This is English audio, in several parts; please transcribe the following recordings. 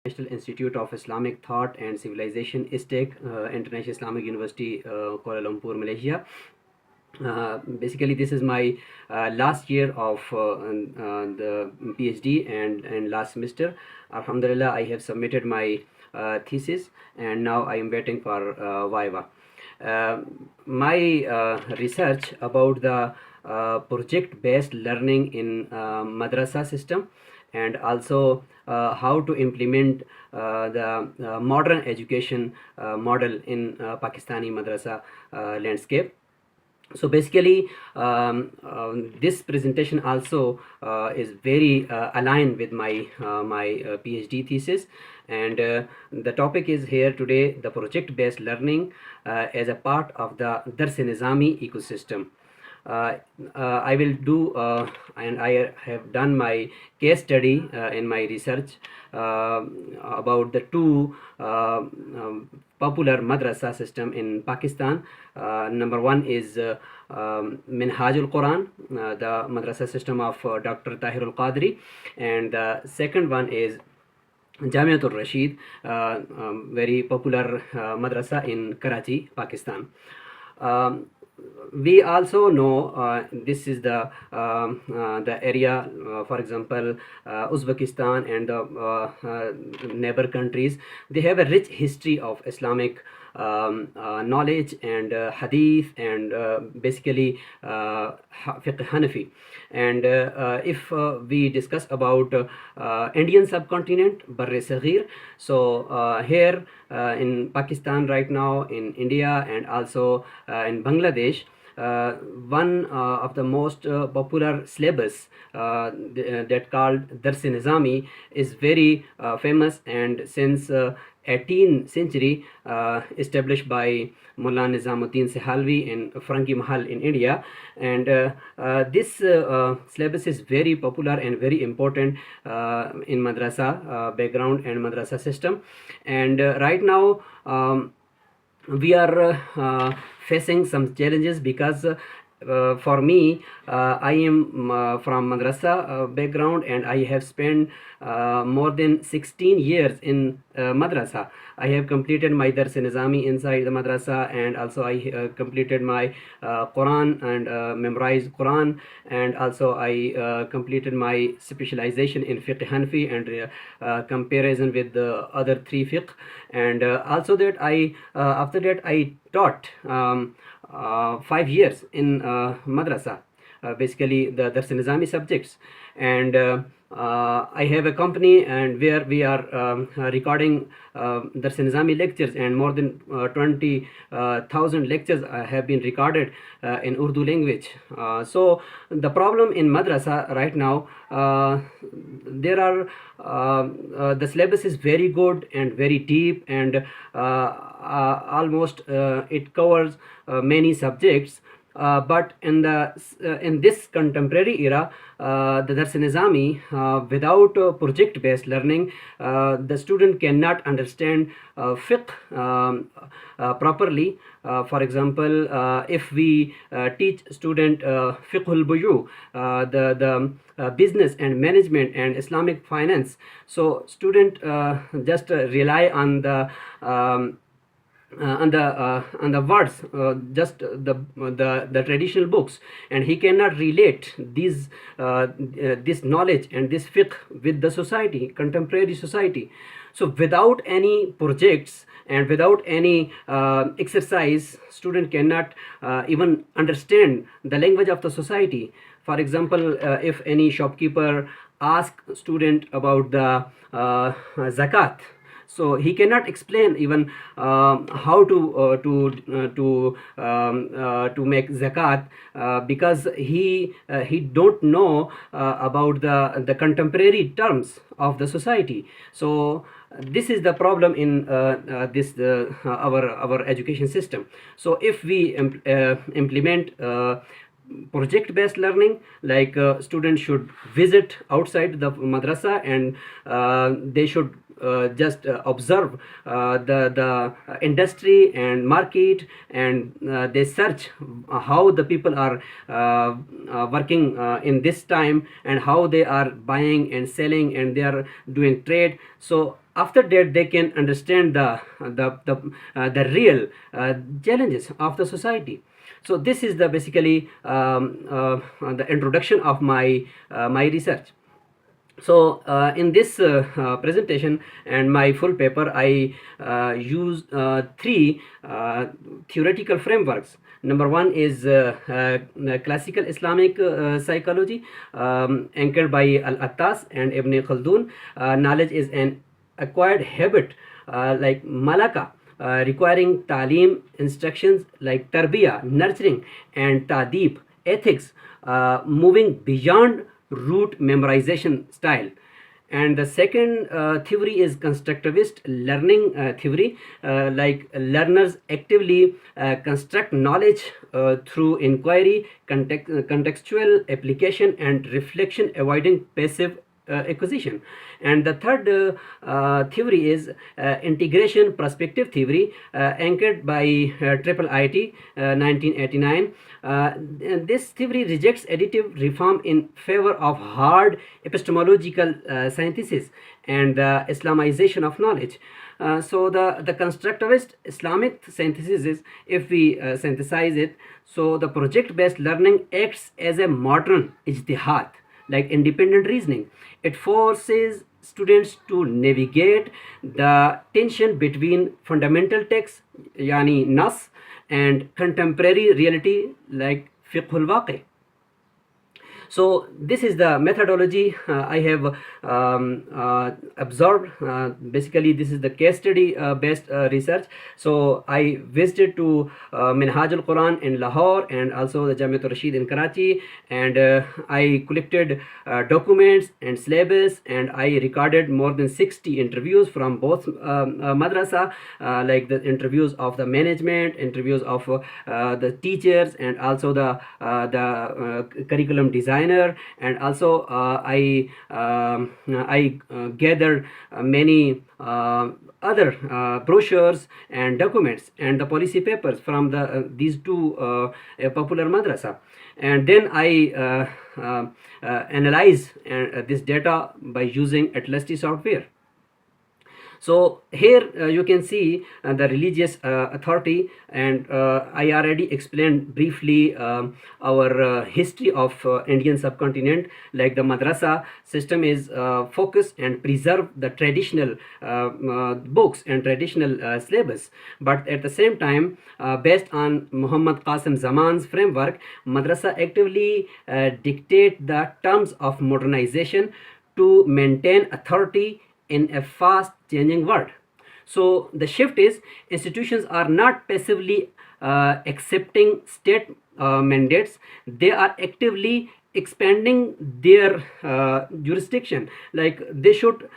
National Institute of Islamic Thought and Civilization, ISTEC, International Islamic University, Kuala Lumpur, Malaysia. Basically, this is my last year of the PhD and last semester. Alhamdulillah, I have submitted my thesis, and now I am waiting for Viva. My research about the project-based learning in madrasa system, and also how to implement the modern education model in Pakistani madrasa landscape. So basically, this presentation also is very aligned with my PhD thesis, and the topic is here today: the project-based learning as a part of the Dars-e-Nizami ecosystem. I will do, and I have done my case study in my research about the two popular madrasa system in Pakistan. Number one is Minhajul Quran, the madrasa system of Dr. Tahir Al-Qadri, and the second one is Jamiatul Rashid, very popular madrasa in Karachi, Pakistan. We also know this is the area, for example, Uzbekistan and the neighbor countries. They have a rich history of Islamic knowledge and hadith and basically fiqh Hanafi. And if we discuss about Indian subcontinent, Barre Saghir, so here in Pakistan right now, in India, and also in Bangladesh, one of the most popular syllabus that called Dars-e-Nizami is very famous, and since 18th century established by Mullah Nizamuddin Sehalvi in Frangi Mahal in India. And this syllabus is very popular and very important in madrasa background and madrasa system. And right now we are facing some challenges because for me, I am from madrasa background, and I have spent more than 16 years in madrasa. I have completed my Dars-e-Nizami inside the madrasa, and also I completed my Quran and memorized Quran, and also I completed my specialization in fiqh Hanafi and comparison with the other three fiqh. And also that I after that I taught 5 years in madrasa, basically the Dars-e-Nizami subjects. And I have a company, and where we are recording Dars-e-Nizami lectures, and more than 20,000 lectures have been recorded in Urdu language. So the problem in madrasa right now, there are the syllabus is very good and very deep, and almost it covers many subjects. But in this contemporary era, the Dars-e-Nizami, without project-based learning, the student cannot understand fiqh properly. For example, if we teach student fiqhul buyu, the business and management and Islamic finance, so student just rely on the words, just the traditional books, and he cannot relate these this knowledge and this fiqh with the society, contemporary society. So without any projects and without any exercise, student cannot even understand the language of the society. For example, if any shopkeeper asks student about the zakat, so he cannot explain even how to make zakat, because he don't know about the contemporary terms of the society. So this is the problem in this our education system. So if we implement project-based learning, like students should visit outside the madrasa, and they should just observe the industry and market, and they search how the people are working in this time, and how they are buying and selling, and they are doing trade. So after that they can understand the real challenges of the society. So this is the basically the introduction of my research. So in this presentation and my full paper, I use three theoretical frameworks. Number one is classical Islamic psychology, anchored by Al-Attas and Ibn Khaldun. Knowledge is an acquired habit, like malaka, requiring talim, instructions like tarbiyah, nurturing, and tadeeb, ethics, moving beyond rote memorization style. And the second theory is constructivist learning theory, like learners actively construct knowledge through inquiry, contextual application, and reflection, avoiding passive acquisition. And the third theory is integration perspective theory, anchored by triple IT 1989. This theory rejects additive reform in favor of hard epistemological synthesis and the Islamization of knowledge. So the constructivist Islamic synthesis is, if we synthesize it, so the project-based learning acts as a modern ijtihad, like independent reasoning. It forces students to navigate the tension between fundamental texts, yani nas, and contemporary reality, like fiqhul waqi. So this is the methodology I have observed. Basically this is the case study based research. So I visited to Minhaj al-Quran in Lahore and also the Jamiat al-Rashid in Karachi, and I collected documents and syllabus, and I recorded more than 60 interviews from both madrasa, like the interviews of the management, interviews of the teachers, and also the curriculum designer, and also I gathered many other brochures and documents and the policy papers from these two popular madrasa, and then I analyze this data by using Atlas software. So here you can see the religious authority, and I already explained briefly our history of Indian subcontinent. Like the madrasa system is focus and preserve the traditional books and traditional syllabus, but at the same time, based on Muhammad Qasim Zaman's framework, madrasa actively dictate the terms of modernization to maintain authority in a fast changing world. So the shift is institutions are not passively accepting state mandates, they are actively expanding their jurisdiction. Like they should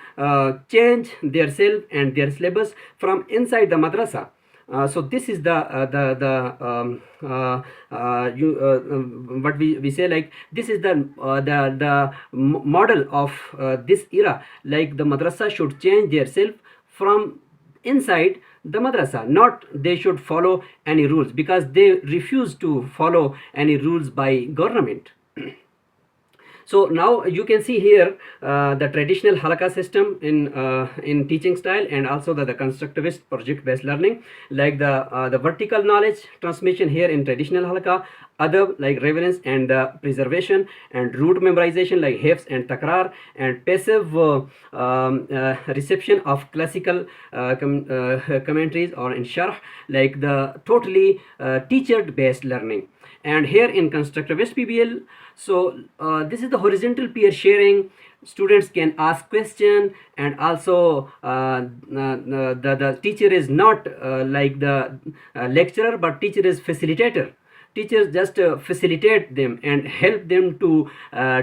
change their self and their syllabus from inside the madrasa. So this is what we say, like this is the model of this era. Like the madrasa should change their self from inside the madrasa, not they should follow any rules, because they refuse to follow any rules by government. So now you can see here the traditional halaka system in teaching style, and also the constructivist project based learning, like the vertical knowledge transmission here in traditional halaka, adab like reverence and preservation, and root memorization like hifz and takrar, and passive reception of classical commentaries or in sharh, like the totally teacher based learning. And here in constructivist PBL, so this is the horizontal peer sharing. Students can ask question, and also the teacher is not like the lecturer, but teacher is facilitator. Teachers just facilitate them and help them to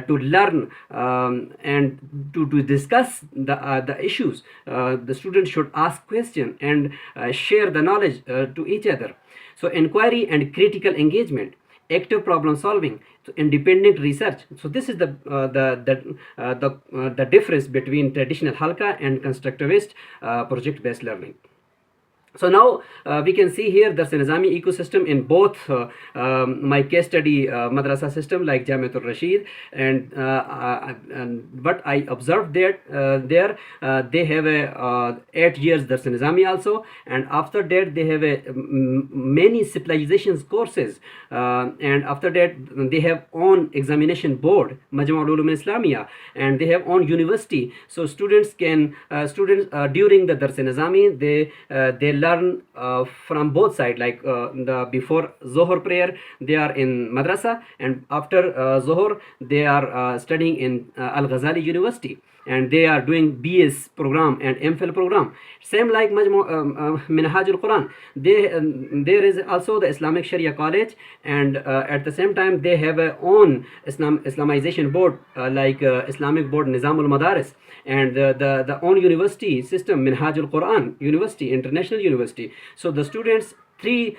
learn and to discuss the issues. The students should ask question and share the knowledge to each other. So inquiry and critical engagement, active problem solving, so independent research. So this is the difference between traditional halka and constructivist project based learning. So now we can see here Dars-e-Nizami ecosystem in both my case study madrasa system like Jamiatul Rashid, and what I observed that there they have a 8 years Dars-e-Nizami also, and after that they have a many specializations courses, and after that they have own examination board Majma' Ulum Islamiyah, and they have own university. So students can during the Dars-e-Nizami they learn from both sides, like the before Zohar prayer they are in madrasa, and after Zohar they are studying in Al-Ghazali University, and they are doing BS program and MPhil program. Same like Minhajul Quran, there is also the Islamic Sharia College, and at the same time they have a own Islamization board like Islamic board Nizamul Madaris, and the own university system Minhajul Quran University, international university. So the students 3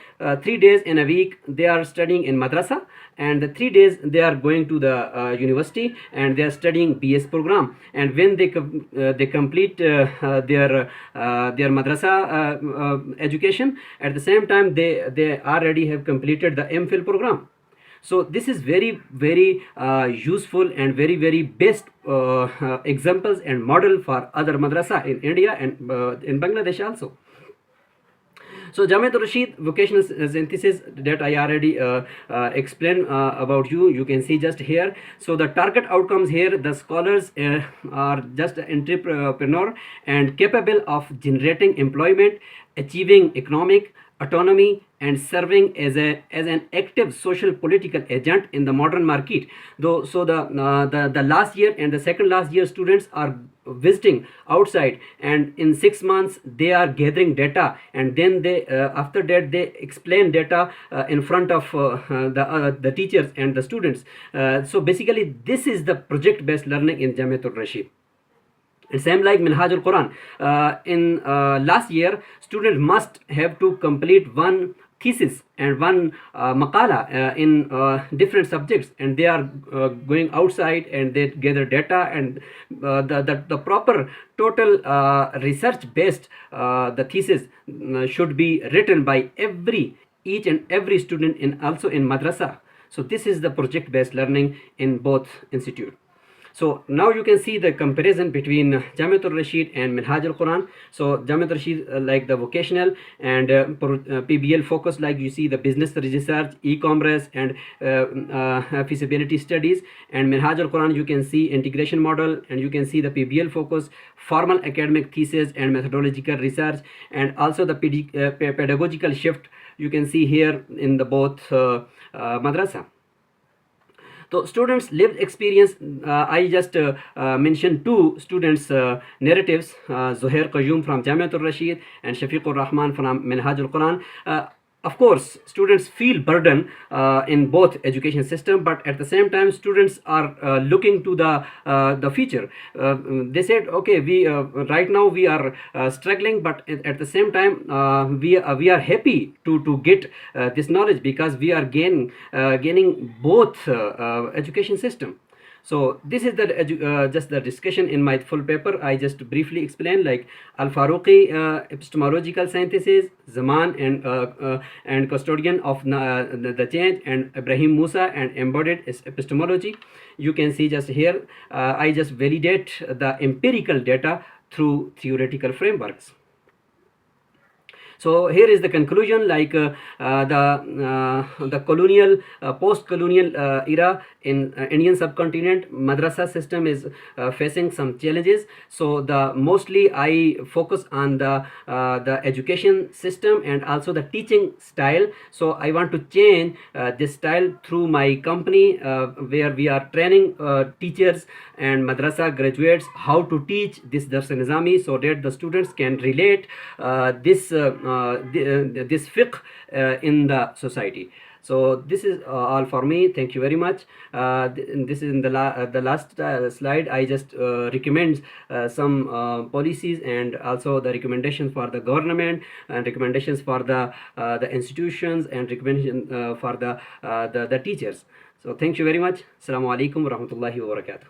days in a week they are studying in madrasa, and the 3 days they are going to the university and they are studying BS program. And when they complete their madrasa education, at the same time they already have completed the MPhil program. So this is very very useful and very very best examples and model for other madrasa in India and in Bangladesh also. So Jamiatul Rashid vocational synthesis that I already explained about you can see just here. So the target outcomes here, the scholars are just an entrepreneur and capable of generating employment, achieving economic autonomy, and serving as an active social political agent in the modern market. Though so the last year and the second last year students are visiting outside, and in 6 months they are gathering data, and then they after that they explain data in front of the teachers and the students. So basically this is the project based learning in Jamiatul Rashid. And same like Minhajul Quran, in last year student must have to complete one thesis and one maqala in different subjects, and they are going outside and they gather data, and the proper total research based the thesis should be written by each and every student in also in madrasa. So this is the project based learning in both institute. So now you can see the comparison between Jamiatul Rashid and Minhajul Quran. So Jamiatul Rashid like the vocational and PBL focus, like you see the business research, e-commerce, and feasibility studies. And Minhajul Quran you can see integration model, and you can see the PBL focus, formal academic thesis and methodological research, and also the pedagogical shift you can see here in the both madrasa. So students lived experience, I just mentioned 2 students narratives, Zuhair Qayyum from Jamiatul Rashid and Shafiqur Rahman from Minhajul Quran. Of course students feel burden in both education system, but at the same time students are looking to the future. They said okay, we right now we are struggling, but at the same time we are happy to get this knowledge, because we are gaining both education system. So this is the just the discussion in my full paper. I just briefly explained, like Al-Faruqi epistemological synthesis, Zaman and custodian of the change, and Ibrahim Musa and embodied epistemology. You can see just here I just validate the empirical data through theoretical frameworks. So here is the conclusion, like the colonial post-colonial era in Indian subcontinent, madrasa system is facing some challenges. So the mostly I focus on the education system and also the teaching style. So I want to change this style through my company, where we are training teachers and madrasa graduates how to teach this Dars-e-Nizami, so that the students can relate this fiqh in the society. So this is all for me. Thank you very much. This is in the last slide. I just recommend some policies and also the recommendations for the government, and recommendations for the institutions, and recommendation for the teachers. So thank you very much. Assalamu alaikum wa rahmatullahi wa barakatuh.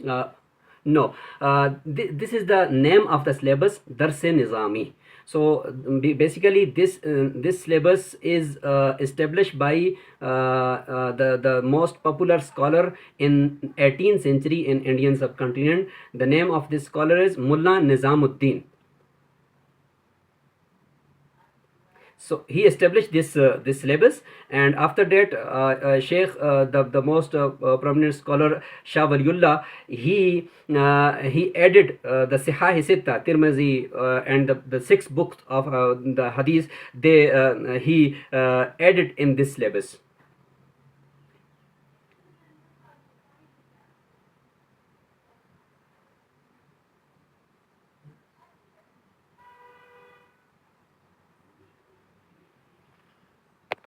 No, this is the name of the syllabus, Dars-e-Nizami. So basically this syllabus is established by the most popular scholar in 18th century in Indian subcontinent. The name of this scholar is Mullah Nizamuddin. So he established this syllabus, and after that Sheikh, the most prominent scholar Shah Waliullah, he added the Sihah Sitta, Tirmizi, and the 6 books of the hadith. He added in this syllabus.